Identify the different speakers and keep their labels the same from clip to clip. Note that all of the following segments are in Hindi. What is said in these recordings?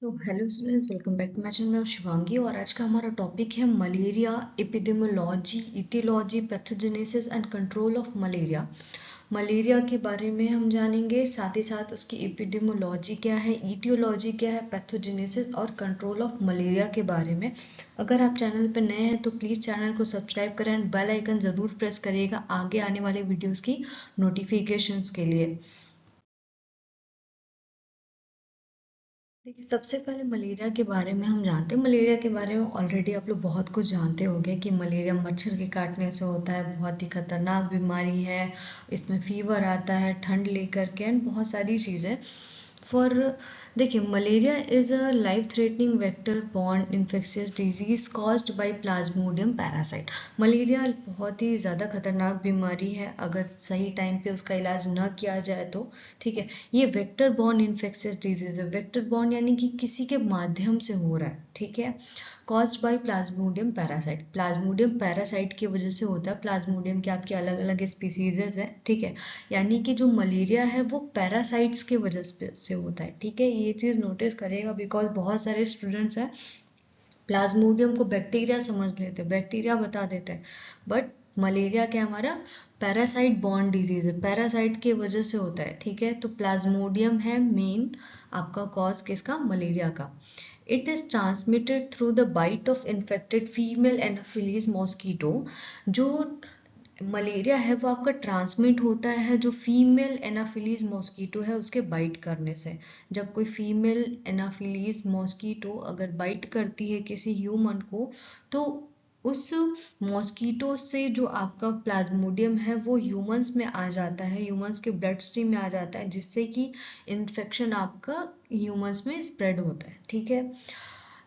Speaker 1: तो hello students, welcome back to my channel. मैं शिवांगी और आज का हमारा टॉपिक है malaria, epidemiology, aetiology, pathogenesis and control of malaria. Malaria के बारे में हम जानेंगे, साथ ही साथ उसकी एपिडेमियोलॉजी क्या है, इटियोलॉजी क्या है, पैथोजेनेसिस और कंट्रोल ऑफ मलेरिया के बारे में। अगर आप चैनल पर नए हैं तो प्लीज़ चैनल को सब्सक्राइब करें एंड बेल आइकन ज़रूर प्रेस करिएगा आगे आने वाले वीडियोज़ की नोटिफिकेशंस के लिए। देखिए, सबसे पहले मलेरिया के बारे में हम जानते हैं। मलेरिया के बारे में ऑलरेडी आप लोग बहुत कुछ जानते होंगे कि मलेरिया मच्छर के काटने से होता है, बहुत ही खतरनाक बीमारी है। इसमें फीवर आता है ठंड लेकर के एंड बहुत सारी चीज़ें। फॉर देखिए, malaria is a life threatening vector borne infectious disease caused by Plasmodium parasite. Malaria बहुत ही ज़्यादा खतरनाक बीमारी है अगर सही टाइम पे उसका इलाज न किया जाए तो। ठीक है, ये वेक्टर बॉर्न इन्फेक्शियस डिजीज है। वेक्टर बॉर्न यानी कि किसी के माध्यम से हो रहा है। ठीक है, caused by Plasmodium parasite. Plasmodium parasite की वजह से होता है। प्लाज्मोडियम के आपके अलग अलग स्पीसीजेज हैं। ठीक है, यानी कि जो मलेरिया है वो पैरासाइट्स के वजह से होता है। ठीक है, ये चीज़ नोटिस करिएगा बिकॉज बहुत सारे स्टूडेंट्स हैं प्लाज्मोडियम को बैक्टीरिया समझ लेते हैं, बैक्टीरिया बता देते हैं, बट मलेरिया क्या हमारा पैरासाइट बॉर्न डिजीज है, पैरासाइट की वजह से होता है। ठीक है, तो प्लाज्मोडियम है मेन आपका कॉज किसका, मलेरिया का। It is transmitted through the bite of infected female anopheles mosquito. जो मलेरिया है वो आपका ट्रांसमिट होता है जो फीमेल एनाफिलीज मॉस्किटो है उसके बाइट करने से। जब कोई फीमेल एनाफिलीज मॉस्किटो अगर बाइट करती है किसी ह्यूमन को, तो उस मॉस्किटो से जो आपका प्लाज्मोडियम है वो ह्यूमंस में आ जाता है, ह्यूमंस के ब्लड स्ट्रीम में आ जाता है, जिससे कि इन्फेक्शन आपका ह्यूमंस में स्प्रेड होता है। ठीक है,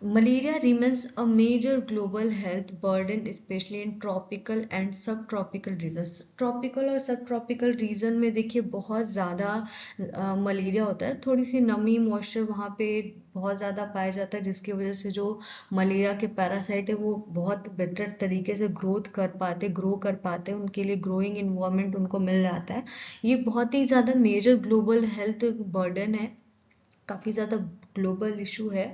Speaker 1: Malaria remains a major global health burden, especially in tropical and subtropical regions. Tropical और subtropical region में देखिए बहुत ज़्यादा मलेरिया होता है। थोड़ी सी नमी मॉइस्चर वहाँ पे बहुत ज़्यादा पाया जाता है, जिसकी वजह से जो मलेरिया के पैरासाइट है वो बहुत बेटर तरीके से ग्रो कर पाते हैं, उनके लिए ग्रोइंग इन्वायरमेंट उनको मिल जाता है। ये बहुत ही ज़्यादा मेजर ग्लोबल हेल्थ बर्डन है, काफ़ी ज़्यादा ग्लोबल इशू है।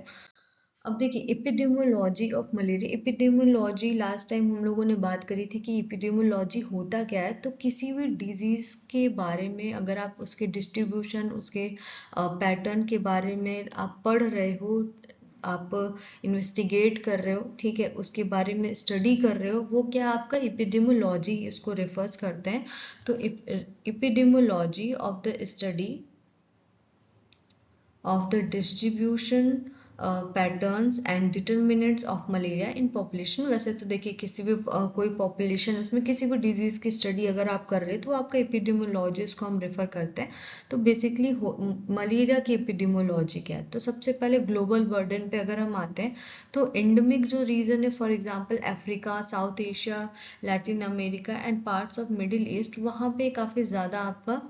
Speaker 1: अब देखिए, epidemiology of malaria. Epidemiology last time हम लोगों ने बात करी थी कि एपिडेमियोलॉजी होता क्या है। तो किसी भी डिजीज के बारे में अगर आप उसके डिस्ट्रीब्यूशन, उसके पैटर्न के बारे में आप पढ़ रहे हो, आप इन्वेस्टिगेट कर रहे हो, ठीक है, उसके बारे में स्टडी कर रहे हो, वो क्या आपका एपिडेमियोलॉजी इसको रेफर्स करते हैं। तो epidemiology of the study of the distribution patterns and determinants of malaria in population. वैसे तो देखिए, किसी भी कोई पॉपुलेशन उसमें किसी भी डिजीज की स्टडी अगर आप कर रहे हैं तो आपका एपिडेमियोलॉजी उसको हम रेफर करते हैं। तो बेसिकली मलेरिया की एपिडेमियोलॉजी क्या है, तो सबसे पहले ग्लोबल बर्डन पे अगर हम आते हैं तो एंडेमिक जो रीजन है, for example Africa, south Asia, Latin America and parts of middle east, वहाँ पे काफ़ी ज़्यादा आपका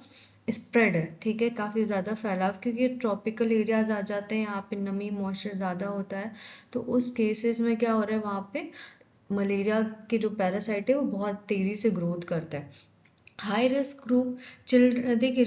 Speaker 1: स्प्रेड है। ठीक है, काफ़ी ज़्यादा फैलाव, क्योंकि ट्रॉपिकल एरियाज आ जाते हैं, यहाँ पे नमी मॉइस्चर ज़्यादा होता है। तो उस केसेस में क्या हो रहा है, वहाँ पे मलेरिया के जो पैरासाइट है वो बहुत तेज़ी से ग्रोथ करता है। हाई रिस्क ग्रुप, चिल्ड्रन, देखिए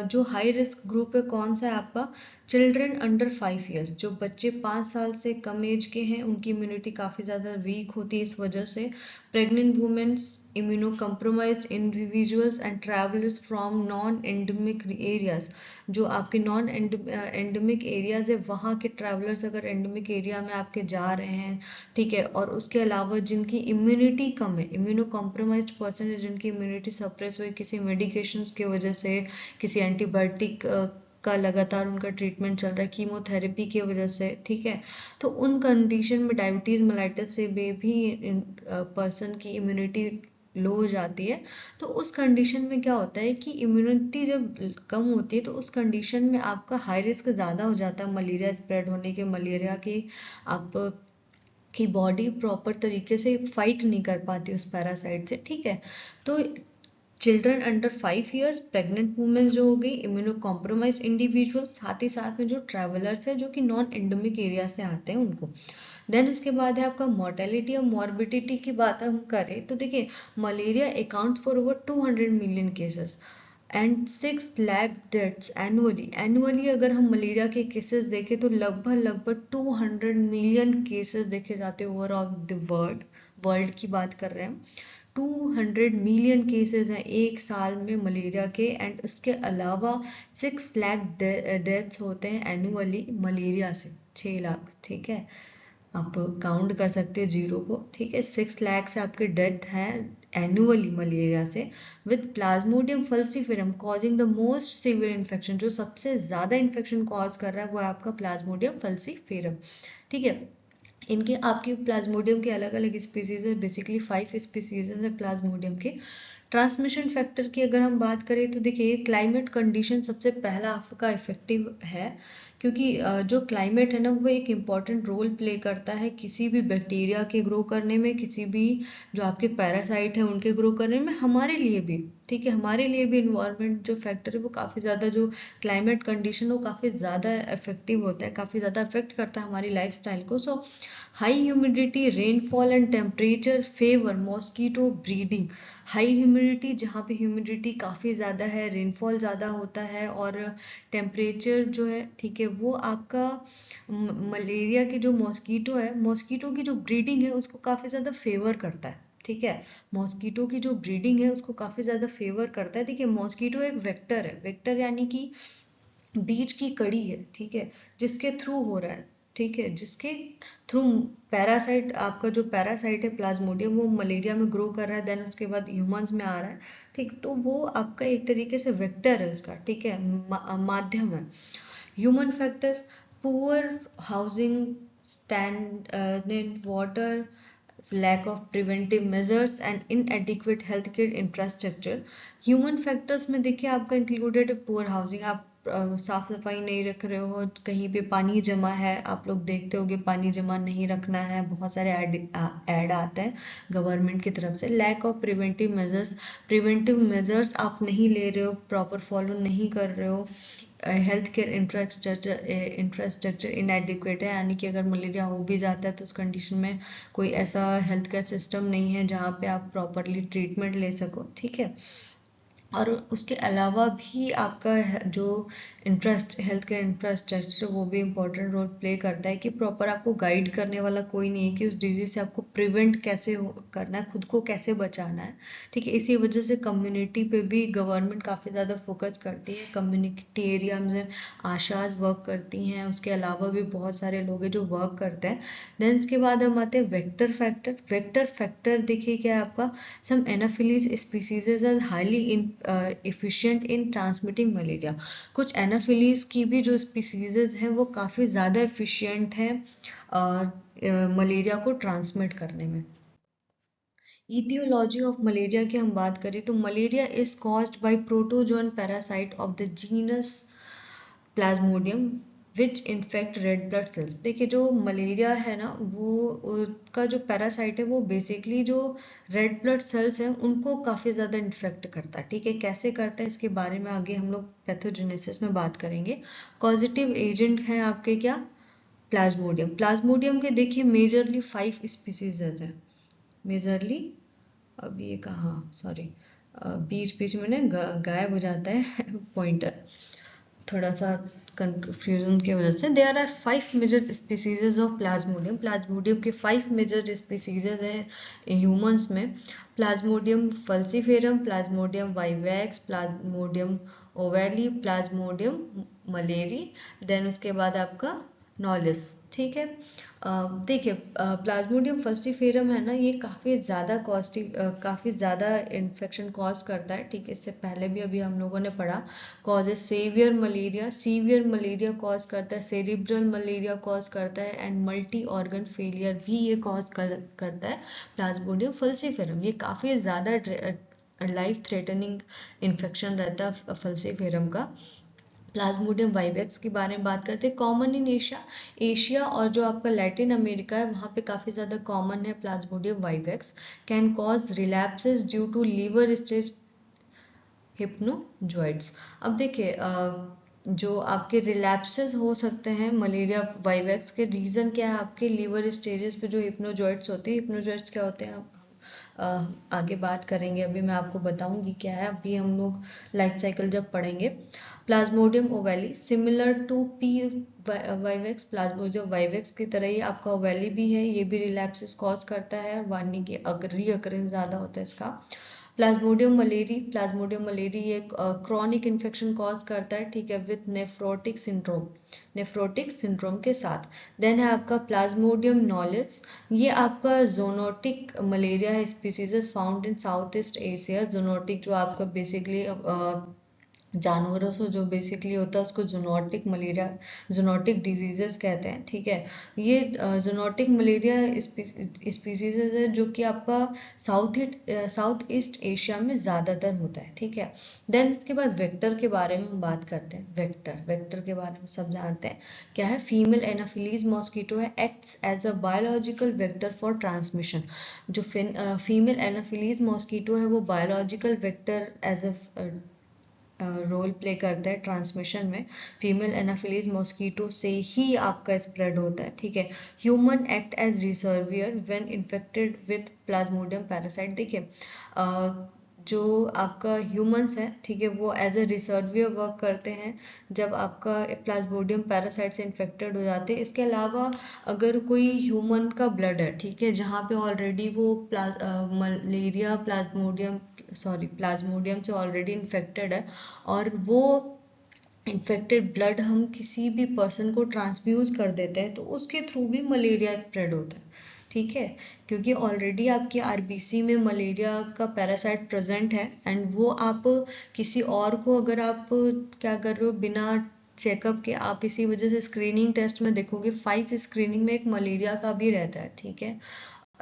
Speaker 1: जो हाई रिस्क ग्रुप है कौन सा है आपका, चिल्ड्रन अंडर 5 ईयर्स। जो बच्चे 5 साल से कम एज के हैं उनकी इम्यूनिटी काफ़ी ज़्यादा वीक होती है इस वजह से। Pregnant women's, immuno compromise individuals and travellers from non endemic areas. जो आपके नॉन एंडेमिक एरियाज है वहाँ के ट्रैवलर्स अगर एंडेमिक एरिया में आपके जा रहे हैं, ठीक है, और उसके अलावा जिनकी इम्यूनिटी कम है, इम्यूनो कॉम्प्रोमाइज्ड पर्सन है, जिनकी इम्यूनिटी सप्रेस हुई किसी मेडिकेशंस की वजह से, किसी एंटीबायोटिक का लगातार उनका ट्रीटमेंट चल रहा है, कीमोथेरेपी की वजह से, ठीक है, तो उन कंडीशन में डायबिटीज़ मेलाइटिस से भी पर्सन की इम्यूनिटी लो हो जाती है। तो उस कंडीशन में क्या होता है कि इम्यूनिटी जब कम होती है तो उस कंडीशन में आपका हाई रिस्क ज़्यादा हो जाता है मलेरिया स्प्रेड होने के, मलेरिया की आप की बॉडी प्रॉपर तरीके से फाइट नहीं कर पाती उस पैरासाइट से। ठीक है, तो children under 5 years, pregnant women जो हो गई, इम्यूनो कॉम्प्रोमाइज इंडिविजुअल, साथ ही साथ में जो ट्रैवलर्स है जो कि नॉन एंडेमिक एरिया से आते हैं उनको। देन उसके बाद है आपका मोर्टेलिटी और मॉर्बिडिटी की बात हम करें तो देखिए, malaria account for over 200 million cases. And 6 lakh deaths annually अगर हम मलेरिया के केसेस देखें तो लगभग 200 मिलियन केसेस देखे जाते हैं ओवर ऑल द वर्ल्ड की बात कर रहे हैं। 200 मिलियन केसेस हैं एक साल में मलेरिया के, एंड उसके अलावा 6 लाख डेथ्स होते हैं एनुअली मलेरिया से। 6 लाख, ठीक है, आप काउंट कर सकते हैं जीरो को, ठीक है। 6 लाख से आपके डेथ हैं एनुअली मलेरिया से, with plasmodium falciparum causing the most severe infection. जो सबसे ज़्यादा इन्फेक्शन कॉज कर रहा है वो है आपका प्लाज्मोडियम फल्सीफेरम, ठीक है। इनके आपके प्लाज्मोडियम के अलग अलग स्पीसीज है, बेसिकली 5 स्पीसीज है प्लाज्मोडियम के। ट्रांसमिशन फैक्टर की अगर हम बात करें तो देखिए क्लाइमेट कंडीशन सबसे पहला आपका इफेक्टिव है, क्योंकि जो क्लाइमेट है ना वो एक इम्पॉर्टेंट रोल प्ले करता है किसी भी बैक्टीरिया के ग्रो करने में, किसी भी जो आपके पैरासाइट हैं उनके ग्रो करने में, हमारे लिए भी, ठीक है, हमारे लिए भी इन्वायरमेंट जो फैक्टर है वो काफ़ी ज़्यादा, जो क्लाइमेट कंडीशन वो काफ़ी ज़्यादा इफेक्टिव होता है, काफ़ी ज़्यादा इफेक्ट करता है हमारी लाइफस्टाइल को। So high humidity, rainfall and temperature favour mosquito breeding. High humidity, जहाँ पे ह्यूमिडिटी काफ़ी ज़्यादा है, रेनफॉल ज़्यादा होता है, और टेम्परेचर जो है, ठीक है, वो आपका मलेरिया की जो मॉस्कीटो है, मॉस्कीटो की जो ब्रीडिंग है उसको काफ़ी ज़्यादा फेवर करता है, ठीक है। मॉस्कीटो की जो ब्रीडिंग है उसको काफ़ी ज़्यादा फेवर करता है। देखिए मॉस्कीटो एक वेक्टर है, वेक्टर यानी कि बीज की कड़ी है, ठीक है, जिसके थ्रू हो रहा है, ठीक है, जिसके थ्रू पैरासाइट, आपका जो पैरासाइट है प्लाज्मोडियम वो मलेरिया में ग्रो कर रहा है, देन उसके बाद ह्यूमंस में आ रहा है, ठीक। तो वो आपका एक तरीके से वेक्टर है उसका, ठीक है, माध्यम है। Human factor, poor housing, stand water, lack of preventive measures and inadequate healthcare infrastructure। Human factors में देखिए आपका इंक्लूडेड पुअर हाउसिंग, आप साफ सफाई नहीं रख रहे हो, कहीं पे पानी जमा है, आप लोग देखते होगे पानी जमा नहीं रखना है, बहुत सारे ऐड आते हैं गवर्नमेंट की तरफ से। लैक ऑफ प्रिवेंटिव मेजर्स आप नहीं ले रहे हो, प्रॉपर फॉलो नहीं कर रहे हो। हेल्थ केयर इंफ्रास्ट्रक्चर इनएडिक्वेट है, यानी कि अगर मलेरिया हो भी जाता है तो उस कंडीशन में कोई ऐसा हेल्थ केयर सिस्टम नहीं है जहाँ पे आप प्रॉपरली ट्रीटमेंट ले सको, ठीक है। और उसके अलावा भी आपका जो हेल्थ केयर इंफ्रास्ट्रक्चर वो भी इम्पोर्टेंट रोल प्ले करता है, कि प्रॉपर आपको गाइड करने वाला कोई नहीं है कि उस डिजीज से आपको प्रिवेंट कैसे करना है, खुद को कैसे बचाना है, ठीक है। इसी वजह से कम्युनिटी पे भी गवर्नमेंट काफ़ी ज़्यादा फोकस करती है, कम्युनिटी एरियाज में आशाज वर्क करती हैं, उसके अलावा भी बहुत सारे लोग हैं जो वर्क करते हैं। देन इसके बाद हम आते हैं वेक्टर फैक्टर देखिए क्या है आपका, some anopheles species are highly efficient in transmitting malaria. कुछ एनाफिलीज की भी जो स्पीसीज हैं वो काफ़ी ज़्यादा एफिशिएंट हैं मलेरिया को ट्रांसमिट करने में। ईटियोलॉजी ऑफ मलेरिया की हम बात करें तो malaria is caused by protozoan parasite of the genus Plasmodium which infect red blood cells. देखिए जो मलेरिया है ना वो उसका जो पैरासाइट है वो बेसिकली जो रेड ब्लड सेल्स हैं उनको काफ़ी ज़्यादा इन्फेक्ट करता है, ठीक है। कैसे करता है इसके बारे में आगे हम लोग पैथोजेनेसिस में बात करेंगे। कॉजेटिव एजेंट हैं आपके क्या, प्लाज्मोडियम के देखिए मेजरली 5 स्पीसीज हैं, मेजरली, अब ये कहाँ, सॉरी बीच बीच में ना गायब हो जाता है पॉइंटर, थोड़ा सा कंफ्यूजन की वजह से। There are 5 major species of plasmodium के 5 मेजर स्पीसीज है ह्यूमंस में। Plasmodium falciparum, plasmodium vivax, plasmodium ovale, plasmodium malariae, then उसके बाद आपका नॉलिस, ठीक है। देखिए प्लाज्मोडियम फल्सीफेरम है ना ये काफ़ी ज़्यादा इन्फेक्शन कॉज करता है, ठीक है। इससे पहले भी अभी हम लोगों ने पढ़ा, कॉजेज सीवियर मलेरिया कॉज करता है, सेरिब्रल मलेरिया कॉज करता है, एंड मल्टी ऑर्गन फेलियर भी ये कॉज करता है प्लाज्मोडियम फल्सीफेरम। ये काफ़ी ज़्यादा लाइफ थ्रेटनिंग इन्फेक्शन रहता है फल्सीफेरम का। प्लाज्मोडियम वाइवेक्स के बारे में बात करते हैं, कॉमन इन एशिया और जो आपका लैटिन अमेरिका है वहाँ पे काफ़ी ज़्यादा कॉमन है plasmodium vivax. Can cause relapses due to liver stage hypnozoites. अब देखिए जो आपके रिलैप्सेस हो सकते हैं मलेरिया वाइवेक्स के, रीज़न क्या है, आपके लीवर स्टेजेस पे जो हिप्नोजॉइड्स होते हैं, हिप्नोजॉइड्स क्या होते हैं आगे बात करेंगे। अभी मैं आपको बताऊंगी क्या है, अभी हम लोग लाइफ साइकिल जब पढ़ेंगे। Plasmodium ovale similar to P vivax, plasmodium vivax की तरह ही आपका ओवैली भी है, ये भी रिलैप्सिस कॉज करता है, वार्निंग की रीअकरेंस ज़्यादा होता है इसका। प्लाज्मोडियम मलेरी एक क्रॉनिक इन्फेक्शन कॉज करता है, ठीक है, विथ नेफ्रोटिक सिंड्रोम के साथ। देन है आपका प्लाज्मोडियम नॉलिस, ये आपका जोनोटिक मलेरिया है, species found in south east Asia. Zoonotic जो आपका बेसिकली जानवरों से जो बेसिकली होता है उसको जूनोटिक मलेरिया, जूनोटिक डिजीजेस कहते हैं, ठीक है। ये जूनोटिक मलेरिया स्पीसीज है जो कि आपका साउथ ईस्ट एशिया में ज़्यादातर होता है, ठीक है। देन इसके बाद वेक्टर के बारे में हम बात करते हैं। वेक्टर के बारे में सब जानते हैं क्या है। फीमेल एनाफिलीज मॉस्किटो है, acts as a biological vector for transmission. जो फीमेल एनाफिलीज मॉस्किटो है वो biological vector as a role play करता है ट्रांसमिशन में। फीमेल एनाफिलीज मॉस्किटो से ही आपका स्प्रेड होता है, ठीक है। Human act as reservoir when infected with plasmodium parasite. देखिए जो आपका ह्यूमंस है, ठीक है, वो एज ए रिसर्वियर वर्क करते हैं जब आपका प्लाज्मोडियम पैरासाइट से इन्फेक्टेड हो जाते हैं। इसके अलावा अगर कोई ह्यूमन का ब्लड है, ठीक है, जहाँ पे ऑलरेडी वो मलेरिया प्लाज्मोडियम से ऑलरेडी इन्फेक्टेड है, और वो इन्फेक्टेड ब्लड हम किसी भी पर्सन को ट्रांसफ्यूज कर देते हैं तो उसके थ्रू भी मलेरिया स्प्रेड होता है, ठीक है, क्योंकि ऑलरेडी आपकी आरबीसी में मलेरिया का पैरासाइट प्रेजेंट है, एंड वो आप किसी और को अगर आप क्या कर रहे हो बिना चेकअप के, आप इसी वजह से स्क्रीनिंग टेस्ट में देखोगे 5 स्क्रीनिंग में एक मलेरिया का भी रहता है, ठीक है।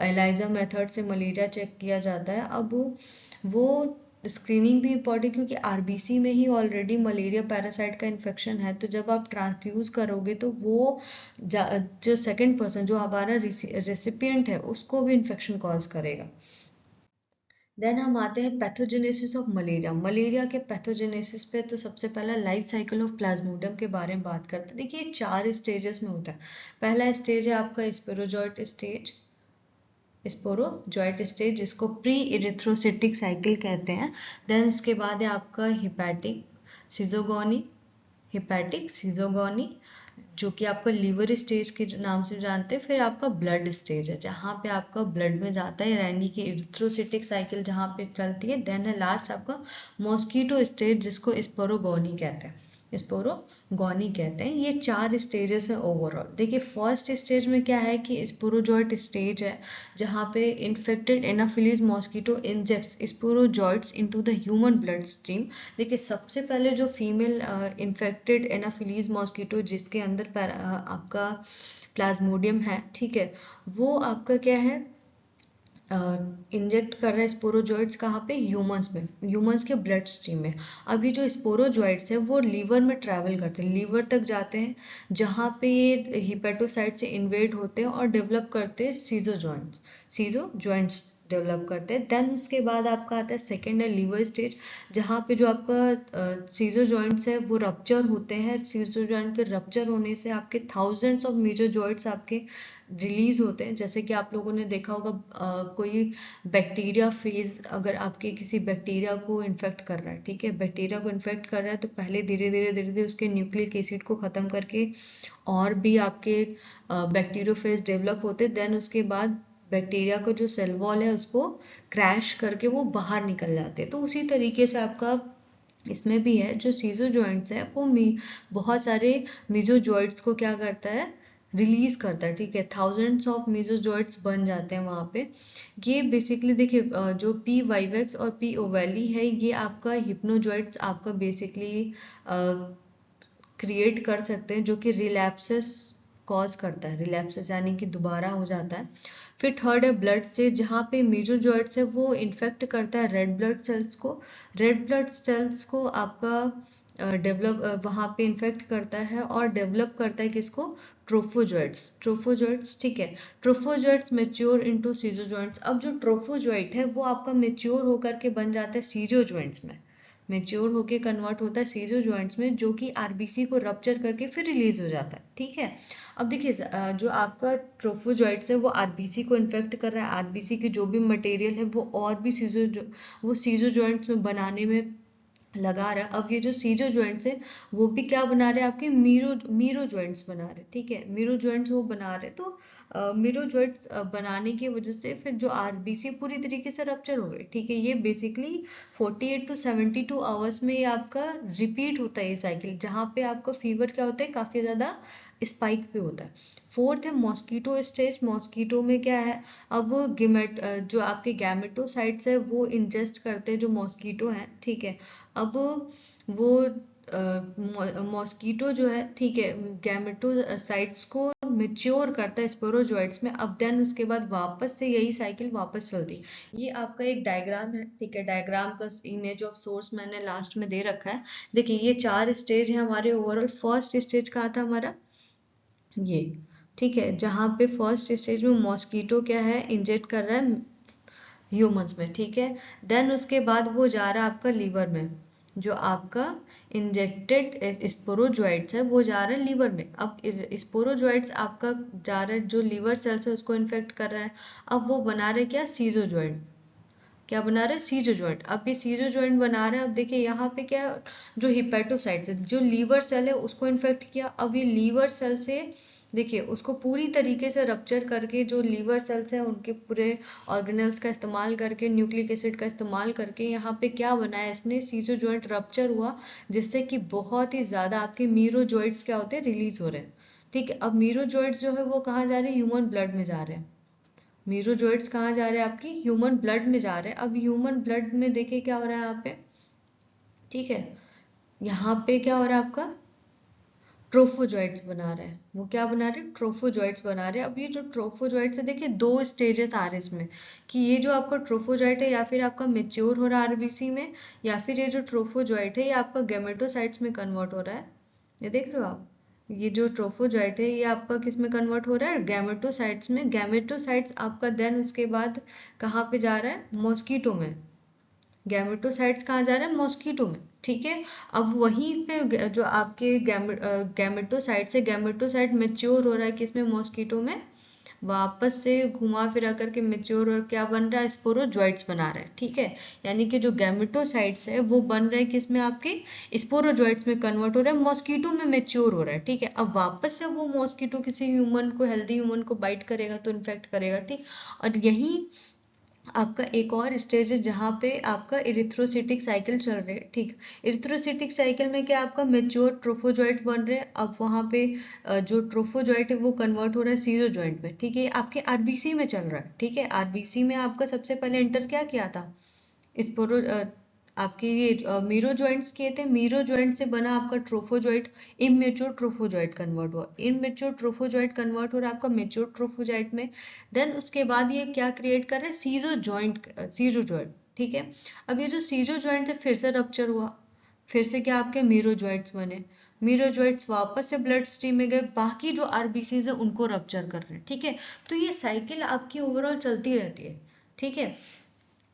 Speaker 1: एलाइजा मेथड से मलेरिया चेक किया जाता है। अब वो स्क्रीनिंग भी इम्पॉर्टेंट क्योंकि आरबीसी में ही ऑलरेडी मलेरिया पैरासाइट का इन्फेक्शन है, तो जब आप ट्रांसफ्यूज करोगे तो वो जो सेकंड पर्सन जो हमारा रेसिपिएंट है उसको भी इन्फेक्शन कॉज करेगा। देन हम आते हैं पैथोजेनेसिस ऑफ मलेरिया। मलेरिया के पैथोजेनेसिस पे तो सबसे पहला लाइफ साइकिल ऑफ प्लाज्मोडियम के बारे में बात करते हैं। देखिए 4 स्टेजेस में होता है। पहला स्टेज है आपका स्पोरोजोइट स्टेज, स्पोरोजोइट स्टेज जिसको प्री इरिथ्रोसिटिक साइकिल कहते हैं। देन उसके बाद है आपका हिपैटिक सीजोगोनी जो कि आपका लीवर स्टेज के नाम से जानते हैं। फिर आपका ब्लड स्टेज है जहाँ पे आपका ब्लड में जाता है, यानी कि इरिथ्रोसिटिक साइकिल जहाँ पे चलती है। देन है लास्ट आपका मॉस्किटो स्टेज जिसको स्पोरोगोनी कहते हैं, स्पोरोगोनी कहते हैं। ये 4 स्टेजेस हैं ओवरऑल। देखिए फर्स्ट स्टेज में क्या है कि स्पोरोजोइट स्टेज है जहाँ पे infected Anopheles mosquito injects sporozoites into the human blood stream. देखिए सबसे पहले जो फीमेल इन्फेक्टेड एनाफिलीज मॉस्किटो जिसके अंदर आपका प्लाज्मोडियम है, ठीक है, वो आपका क्या है इंजेक्ट कर रहा है स्पोरोजोइट्स कहाँ पे, ह्यूमंस में, ह्यूमंस के ब्लड स्ट्रीम में। अब ये जो स्पोरोजोइट्स है वो लीवर में ट्रैवल करते हैं, लीवर तक जाते हैं जहाँ पे ये हिपेटोसाइट से इन्वेड होते हैं और डेवलप करते हैं सीजोजॉइंट्स डेवलप करते हैं। देन उसके बाद आपका आता है सेकेंड है लीवर स्टेज जहाँ पे जो आपका सीजो जॉइंट्स है वो रप्चर होते हैं। सीजो जॉइंट के रप्चर होने से आपके थाउजेंड्स ऑफ मेजर जॉइंट्स आपके रिलीज होते हैं। जैसे कि आप लोगों ने देखा होगा कोई बैक्टीरिया फेज, अगर आपके किसी बैक्टीरिया को इन्फेक्ट कर रहा है, ठीक है, बैक्टीरिया को इन्फेक्ट कर रहा है तो पहले धीरे धीरे उसके न्यूक्लिक एसिड को ख़त्म करके और भी आपके बैक्टीरियोफेज डेवलप होते। देन उसके बाद बैक्टीरिया का जो सेल वॉल है उसको क्रैश करके वो बाहर निकल जाते हैं। तो उसी तरीके से आपका इसमें भी है, जो सीजो जॉइंट्स है वो बहुत सारे मीजो जॉइंट्स को क्या करता है, रिलीज करता है, ठीक है, थाउजेंड्स ऑफ मीजो जॉइंट्स बन जाते हैं वहाँ पे। ये बेसिकली देखिए जो पी वाइवेक्स और पी ओवैली है ये आपका हिप्नोजॉइंट्स आपका बेसिकली क्रिएट कर सकते हैं जो कि रिलैप्सेस कॉज करता है, रिलैप्सेस यानी कि दोबारा हो जाता है। फिर थर्ड है ब्लड से जहाँ पे मेजर जॉइंट्स है वो इन्फेक्ट करता है रेड ब्लड सेल्स को। रेड ब्लड सेल्स को आपका डेवलप वहाँ पे इन्फेक्ट करता है और डेवलप करता है किसको, ट्रोफोजॉइट्स, ठीक है। ट्रोफोजॉइट्स मेच्योर इनटू सीजो जॉइंट्स। अब जो ट्रोफोजॉइट है वो आपका मेच्योर होकर के बन जाता है सीजो जॉइंट्स में, मेच्योर होके कन्वर्ट होता है सीजो जॉइंट्स में, जो कि आरबीसी को रप्चर करके फिर रिलीज हो जाता है। ठीक है, अब देखिए जो आपका ट्रोफोजॉइट्स है वो आरबीसी को इन्फेक्ट कर रहा है, आरबीसी की जो भी मटेरियल है वो और भी वो सीजो जॉइंट्स में बनाने में लगा रहा है। अब ये जो सीजो जॉइंट्स है वो भी क्या बना रहे हैं, आपके मीरो जॉइंट्स बना रहे हैं। ठीक है, मीरो जॉइंट्स वो बना रहे हैं, तो मीरो जॉइंट्स बनाने की वजह से फिर जो आरबीसी पूरी तरीके से रप्चर हो गए। ठीक है, ये बेसिकली 48 टू 72 आवर्स में ये आपका रिपीट होता है ये साइकिल, जहाँ पे आपका फीवर क्या होता है, काफ़ी ज़्यादा स्पाइक पे होता है। फोर्थ है मॉस्कीटो स्टेज। मॉस्कीटो में क्या है, अब जो आपके गैमेटोसाइट्स है वो इंजेस्ट करते हैं जो मॉस्कीटो हैं। ठीक है, अब वो मॉस्कीटो जो है, ठीक है, गैमेटोसाइट्स को मेच्योर करता है स्पोरोजोइट्स में। अब देन उसके बाद वापस से यही साइकिल वापस चलती है। ये आपका एक डायग्राम है। ठीक है, डायग्राम का इमेज ऑफ सोर्स मैंने लास्ट में दे रखा है। देखिए ये 4 स्टेज है हमारे ओवरऑल। फर्स्ट स्टेज कहाँ था हमारा, ये। ठीक है, जहाँ पे फर्स्ट स्टेज में मॉस्कीटो क्या है, इंजेक्ट कर रहा है ह्यूमंस में। ठीक है, देन उसके बाद वो जा रहा है आपका लीवर में, जो आपका इंजेक्टेड स्पोरोजोइट्स है वो जा रहा है लीवर में। अब स्पोरोजोइट्स आपका जा रहा है जो लीवर सेल्स है उसको इन्फेक्ट कर रहा है। अब वो बना रहे क्या, सीजो जॉइंट। क्या बना रहे हैं, सीजो जॉइंट। अब ये सीजो जॉइंट बना रहे हैं। अब देखिए यहाँ पे क्या, जो हिपेटोसाइट है जो लीवर सेल है उसको इन्फेक्ट किया। अब ये लीवर सेल से देखिए उसको पूरी तरीके से रप्चर करके, जो लीवर सेल्स हैं उनके पूरे ऑर्गेनल्स का इस्तेमाल करके, न्यूक्लिक एसिड का इस्तेमाल करके यहाँ पे क्या बनाया इसने, सीजो जॉइंट रप्चर हुआ, जिससे कि बहुत ही ज़्यादा आपके मीरोजॉइट्स क्या होते हैं, रिलीज हो रहे हैं। ठीक है, अब मीरोजॉइट्स जो है वो कहाँ जा रहे हैं, ह्यूमन ब्लड में जा रहे हैं। मीरोजॉइट्स कहाँ जा रहे हैं, आपकी ह्यूमन ब्लड में जा रहे हैं। अब ह्यूमन ब्लड में देखिए क्या हो रहा है यहाँ पे। ठीक है, यहाँ पे क्या हो रहा है आपका, ट्रोफोजॉइट्स बना रहे हैं। वो क्या बना रहे हैं, ट्रोफोजॉइट्स बना रहे हैं। अब ये जो ट्रोफोजॉइट्स है, देखिए 2 स्टेजेस आ रहे हैं इसमें, कि ये जो आपका ट्रोफोजॉइट है या फिर आपका मेच्योर हो रहा है आरबीसी में, या फिर ये जो ट्रोफोजॉइट है ये आपका गैमेटोसाइट्स में कन्वर्ट हो रहा है। ये देख रहे हो आप, ये जो ट्रोफोजॉइट है ये आपका किस में कन्वर्ट हो रहा है, गैमेटोसाइट्स में। गैमेटोसाइट्स आपका देन उसके बाद कहाँ पे जा रहा है, मॉस्कीटो में। गैमेटोसाइट्स कहाँ जा रहा है, मॉस्कीटो में। ठीक है, अब वहीं पे जो आपके गैमेटोसाइट्स है, गैमेटोसाइट मेच्योर हो रहा है किसमें, मॉस्कीटो में। वापस से घुमा फिरा करके मेच्योर और क्या बन रहा है, स्पोरोजॉइट्स बना रहा है। ठीक है, यानी कि जो गैमेटोसाइट्स है वो बन रहे हैं किसमें, आपके स्पोरोजॉइट्स में कन्वर्ट हो रहा है, मॉस्कीटो में मेच्योर हो रहा है। ठीक है, अब वापस से वो मॉस्कीटो किसी ह्यूमन को, हेल्दी ह्यूमन को बाइट करेगा तो इन्फेक्ट करेगा। ठीक, और यही आपका एक और स्टेज है जहाँ पे आपका इरिथ्रोसिटिक साइकिल चल रहे हैं। ठीक, इरिथ्रोसिटिक साइकिल में क्या आपका मेच्योर ट्रोफोजॉइट बन रहे हैं। अब वहाँ पे जो ट्रोफोजॉइट है वो कन्वर्ट हो रहा है सीजो जॉइंट में। ठीक है, आपके आरबीसी में चल रहा है। ठीक है, आरबीसी में आपका सबसे पहले एंटर क्या किया था, स्पोरो आपके ये मीरो जॉइंट्स किए थे। मीरो जॉइंट से बना आपका ट्रोफोजॉइट, इमेच्योर ट्रोफोजॉइट कन्वर्ट हुआ। इमेच्योर ट्रोफोजॉइट कन्वर्ट हो रहा है आपका मेच्योर ट्रोफोजॉइट में। देन उसके बाद ये क्या क्रिएट कर रहा है, सीजो जॉइंट, सीजो जॉइंट। ठीक है, अब ये जो सीजो जॉइंट है फिर से रप्चर हुआ, फिर से क्या आपके मीरो जॉइंट्स बने। मीरो जॉइंट्स वापस से ब्लड स्ट्रीम में गए, बाकी जो आरबीसीज है उनको रप्चर कर रहे हैं। ठीक है, तो ये साइकिल आपकी ओवरऑल चलती रहती है। ठीक है,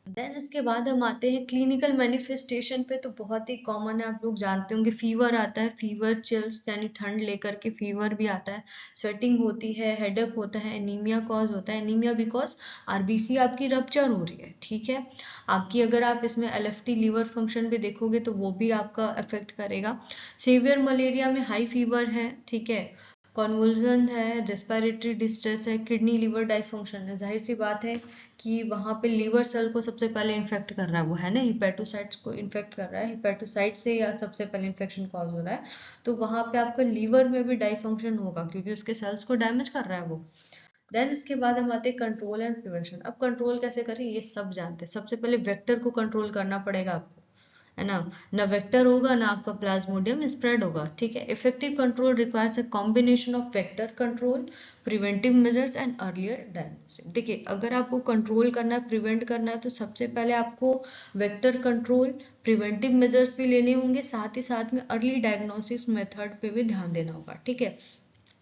Speaker 1: देन इसके बाद हम आते हैं क्लिनिकल मैनिफेस्टेशन पे। तो बहुत ही कॉमन है, आप लोग जानते होंगे, फीवर आता है, फीवर चिल्स यानी ठंड लेकर के फीवर भी आता है, स्वेटिंग होती है, हेडेक होता है, एनीमिया कॉज होता है। एनीमिया बिकॉज आरबीसी आपकी रप्चर हो रही है। ठीक है, आपकी अगर आप इसमें एलएफटी लीवर फंक्शन भी देखोगे तो वो भी आपका अफेक्ट करेगा। सीवियर मलेरिया में हाई फीवर है। ठीक है, कॉन्वुल्सन है, रेस्पिरेटरी डिस्ट्रेस है, किडनी लीवर डाइफंक्शन है। जाहिर सी बात है कि वहाँ पे लीवर सेल को सबसे पहले इन्फेक्ट कर रहा है वो, है ना, हिपेटोसाइट्स को इन्फेक्ट कर रहा है, हिपेटोसाइट से या सबसे पहले इन्फेक्शन कॉज हो रहा है। तो वहाँ पे आपका लीवर में भी डाइफंक्शन होगा क्योंकि उसके सेल्स को डैमेज कर रहा है वो। देन इसके बाद हम आते हैं कंट्रोल एंड प्रिवेंशन। अब कंट्रोल कैसे करें ये सब जानते हैं। सबसे पहले वेक्टर को कंट्रोल करना पड़ेगा आपको, है ना। ना वेक्टर होगा ना आपका प्लाज्मोडियम स्प्रेड होगा। ठीक है, effective control requires a combination of vector control, preventive measures and earlier diagnosis. देखिए अगर आपको कंट्रोल करना है, प्रिवेंट करना है, तो सबसे पहले आपको वेक्टर कंट्रोल, प्रिवेंटिव मेजर्स भी लेने होंगे, साथ ही साथ में अर्ली डायग्नोसिस मेथड पे भी ध्यान देना होगा। ठीक है,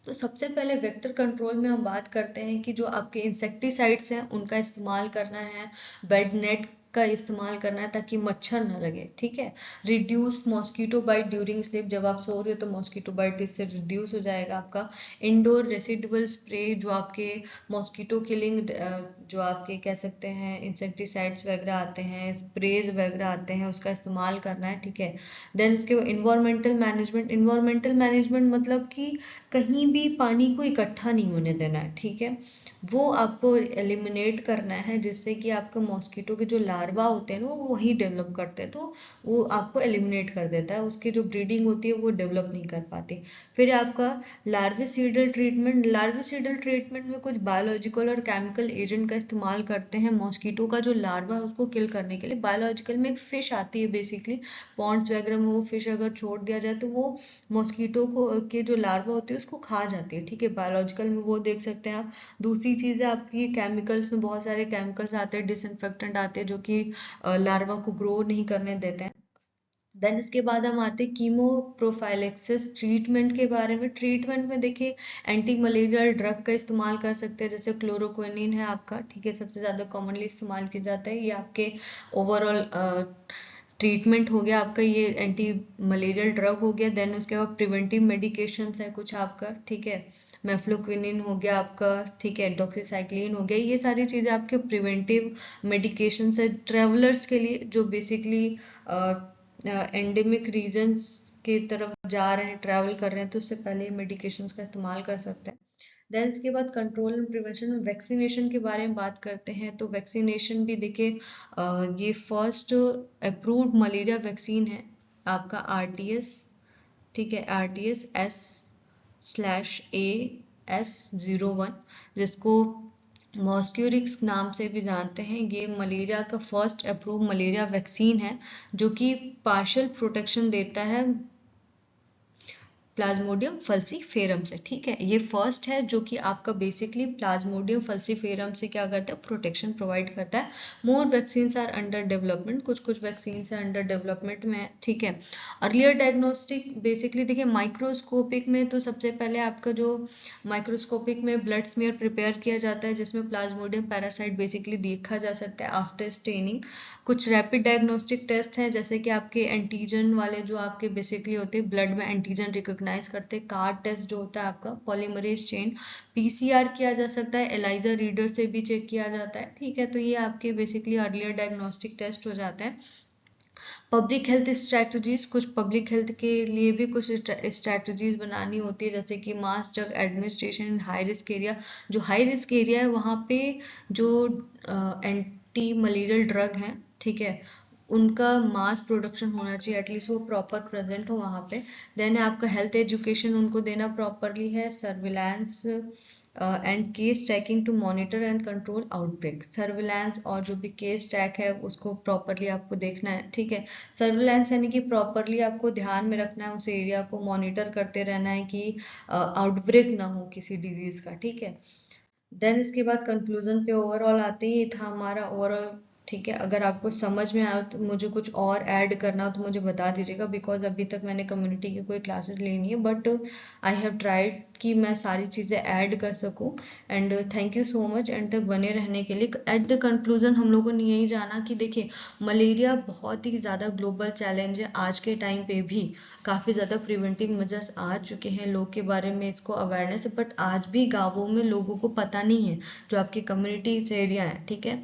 Speaker 1: तो सबसे पहले वेक्टर कंट्रोल में हम बात करते हैं कि जो आपके इंसेक्टिसाइड्स हैं उनका इस्तेमाल करना है, बेड नेट का इस्तेमाल करना है ताकि मच्छर ना लगे, ठीक है। Reduce mosquito bite during sleep, जब आप सो रहे हो तो मॉस्किटो बाइट इससे रिड्यूस हो जाएगा आपका। इंडोर रेसिडुअल स्प्रे, जो आपके मॉस्किटो किलिंग, जो आपके कह सकते हैं इंसेक्टिसाइड्स वगैरह आते हैं, स्प्रेज वगैरह आते हैं, उसका इस्तेमाल करना है, ठीक है। देन उसके बाद इन्वायरमेंटल मैनेजमेंट, इन्वायरमेंटल मैनेजमेंट मतलब कि कहीं भी पानी को इकट्ठा नहीं होने देना है, ठीक है। वो आपको एलिमिनेट करना है, जिससे कि आपका मॉस्किटो के जो लार्वा होते हैं ना वो वही डेवलप करते हैं, तो वो आपको एलिमिनेट कर देता है, उसकी जो ब्रीडिंग होती है वो डेवलप नहीं कर पाती। फिर आपका लार्विसीडल ट्रीटमेंट, लार्विसीडल ट्रीटमेंट में कुछ बायोलॉजिकल और केमिकल एजेंट का इस्तेमाल करते हैं मॉस्किटो का जो लार्वा है उसको किल करने के लिए। बायोलॉजिकल में एक फिश आती है बेसिकली, पॉन्ड्स वगैरह में वो फिश अगर छोड़ दिया जाए तो वो मॉस्किटो को के जो लार्वा होती है उसको खा जाती है, ठीक है। बायोलॉजिकल में वो देख सकते हैं आप। दूसरी चीज़ है आपकी केमिकल्स में, बहुत सारे केमिकल्स आते हैं, डिसइंफेक्टेंट आते हैं जो कि लार्वा को ग्रो नहीं करने देते हैं। देन इसके बाद हम आते हैं कीमो प्रोफाइलेक्सिस ट्रीटमेंट के बारे में। ट्रीटमेंट में देखिए एंटी मलेरियल ड्रग का इस्तेमाल कर सकते हैं, जैसे क्लोरोक्विनिन है आपका, ठीक है, सबसे ज़्यादा कॉमनली इस्तेमाल किया जाता है। ये आपके ओवरऑल ट्रीटमेंट हो गया आपका, ये एंटी मलेरियल ड्रग हो गया। देन उसके बाद प्रिवेंटिव मेडिकेशंस है कुछ आपका, ठीक है, मेफ्लोक्विनिन हो गया आपका, ठीक है, डॉक्सीसाइक्लिन हो गया। ये सारी चीज़ें आपके प्रिवेंटिव मेडिकेशंस है ट्रेवलर्स के लिए, जो बेसिकली एंडेमिक रीजन्स की तरफ जा रहे हैं, ट्रैवल कर रहे हैं, तो उससे पहले मेडिकेशंस का इस्तेमाल कर सकते हैं। देन इसके बाद कंट्रोल एंड प्रिवेंशन, वैक्सीनेशन के बारे में बात करते हैं। तो वैक्सीनेशन भी देखिए ये फर्स्ट अप्रूव्ड मलेरिया वैक्सीन है आपका आरटीएस, ठीक है, RTS/AS01, जिसको मॉस्क्यूरिक्स नाम से भी जानते हैं। ये मलेरिया का फर्स्ट अप्रूव मलेरिया वैक्सीन है जो कि पार्शियल प्रोटेक्शन देता है प्लाज्मोडियम फल्सीफेरम से, ठीक है। ये फर्स्ट है जो कि आपका बेसिकली प्लाज्मोडियम फल्सीफेरम से क्या करता है, प्रोटेक्शन प्रोवाइड करता है। मोर वैक्सीन्स आर अंडर डेवलपमेंट, कुछ कुछ वैक्सीन है अंडर डेवलपमेंट में, ठीक है। अर्लियर डायग्नोस्टिक, बेसिकली देखिए माइक्रोस्कोपिक में तो सबसे पहले आपका जो माइक्रोस्कोपिक में ब्लड स्मीयर प्रिपेयर किया जाता है जिसमें प्लाज्मोडियम पैरासाइट बेसिकली देखा जा सकता है आफ्टर स्टेनिंग। कुछ रैपिड डायग्नोस्टिक टेस्ट हैं जैसे कि आपके एंटीजन वाले, जो आपके बेसिकली होते हैं ब्लड में एंटीजन रिकॉग्नाइज करते हैं। कार्ड टेस्ट जो होता है आपका पॉलीमरेज चेन, पीसीआर किया जा सकता है, एलाइजा रीडर से भी चेक किया जाता है, ठीक है। तो ये आपके बेसिकली अर्लियर डायग्नोस्टिक टेस्ट हो जाते हैं। पब्लिक हेल्थ स्ट्रैटेजीज, कुछ पब्लिक हेल्थ के लिए भी कुछ स्ट्रैटेजीज बनानी होती है, जैसे कि mass drug administration in high risk area. जो हाई रिस्क एरिया है वहाँ पे जो एंटी मलेरियल ड्रग हैं, ठीक है, उनका मास प्रोडक्शन होना चाहिए, एटलीस्ट वो प्रॉपर प्रेजेंट हो वहाँ पे। देन आपका हेल्थ एजुकेशन उनको देना प्रॉपरली है। Surveillance and case tracking to monitor and control outbreak, surveillance और जो भी केस ट्रैक है उसको प्रॉपरली आपको देखना है, ठीक है। सर्विलांस यानी कि प्रॉपरली आपको ध्यान में रखना है, उस एरिया को मॉनिटर करते रहना है कि आउटब्रेक ना हो किसी डिजीज का, ठीक है। देन इसके बाद कंक्लूजन पे ओवरऑल आते ही था हमारा ओवरऑल, ठीक है। अगर आपको समझ में आया तो मुझे कुछ और ऐड करना हो तो मुझे बता दीजिएगा, बिकॉज अभी तक मैंने कम्युनिटी की कोई क्लासेस ली नहीं है, बट आई हैव ट्राइड कि मैं सारी चीज़ें ऐड कर सकूं। And thank you so much and तक बने रहने के लिए। एट द कंक्लूजन हम लोगों ने यही जाना कि देखिए मलेरिया बहुत ही ज़्यादा ग्लोबल चैलेंज है आज के टाइम पे भी। काफ़ी ज़्यादा प्रिवेंटिव मेजर्स आ चुके हैं, लोग के बारे में इसको अवेयरनेस है, बट आज भी गाँवों में लोगों को पता नहीं है, जो आपके कम्युनिटीज एरिया है, ठीक है।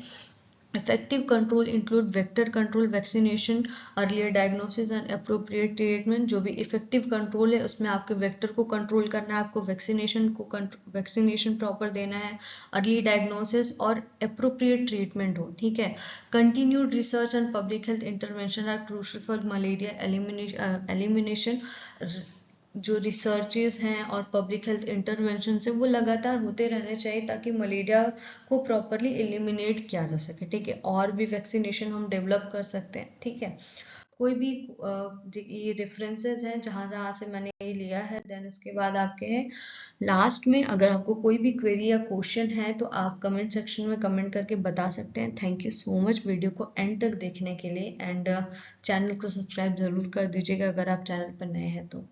Speaker 1: Effective control include vector control, vaccination, earlier diagnosis and appropriate treatment. जो भी इफेक्टिव कंट्रोल है उसमें आपके वेक्टर को कंट्रोल करना है, आपको वैक्सीनेशन प्रॉपर देना है, अर्ली डायग्नोसिस और अप्रोप्रिएट ट्रीटमेंट हो, ठीक है। Continued research and public health intervention are crucial for malaria elimination. जो रिसर्चेस हैं और पब्लिक हेल्थ इंटरवेंशन है वो लगातार होते रहने चाहिए ताकि मलेरिया को प्रॉपरली एलिमिनेट किया जा सके, ठीक है। और भी वैक्सीनेशन हम डेवलप कर सकते हैं, ठीक है। कोई भी ये रेफरेंसेस हैं जहाँ जहाँ से मैंने ये लिया है। देन इसके बाद आपके हैं लास्ट में, अगर आपको कोई भी क्वेरी या क्वेश्चन है तो आप कमेंट सेक्शन में कमेंट करके बता सकते हैं। Thank you so much video को एंड तक देखने के लिए, एंड चैनल को सब्सक्राइब ज़रूर कर दीजिएगा अगर आप चैनल पर नए हैं तो।